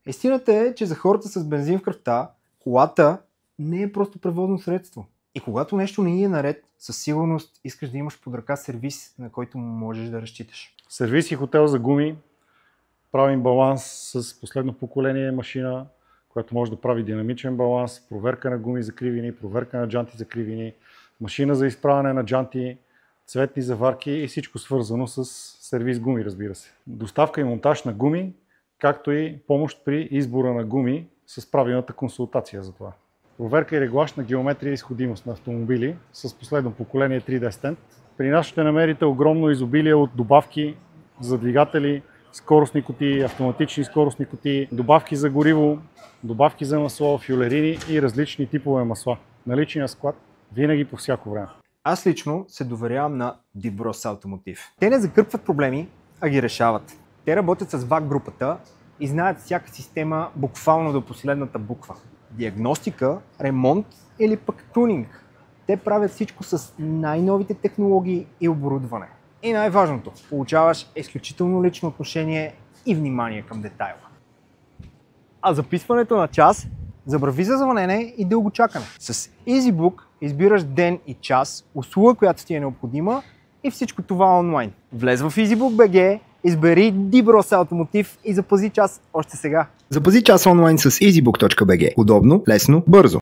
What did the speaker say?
Истината е, че за хората с бензин в кръвта, колата не е просто превозно средство. И когато нещо не е наред, със сигурност искаш да имаш под ръка сервис, на който можеш да разчиташ. Сервис и хотел за гуми. Правим баланс с последно поколение машина, която може да прави динамичен баланс, проверка на гуми за кривини, проверка на джанти за кривини, машина за изправяне на джанти, цветни заварки и всичко свързано с сервис гуми, разбира се. Доставка и монтаж на гуми, както и помощ при избора на гуми с правилната консултация за това. Проверка и реглаж на геометрия и изходимост на автомобили с последно поколение 3D Stand. При нас ще намерите огромно изобилие от добавки за двигатели, скоростни кутии, автоматични скоростни кутии, добавки за гориво, добавки за масло, фюлерини и различни типове масла. Налични на склад винаги по всяко време. Аз лично се доверявам на Dibros Automotive. Те не закърпват проблеми, а ги решават. Те работят с ВАК групата и знаят всяка система буквално до последната буква. Диагностика, ремонт или пък тунинг. Те правят всичко с най-новите технологии и оборудване. И най-важното, получаваш изключително лично отношение и внимание към детайла. А записването на час забрави за звънене и дълго чакане. С EasyBook избираш ден и час, услуга, която ти е необходима и всичко това онлайн. Влез в EasyBook BG, избери Dibros Automotive и запази час още сега. Запази час онлайн с easybook.bg. Удобно, лесно, бързо.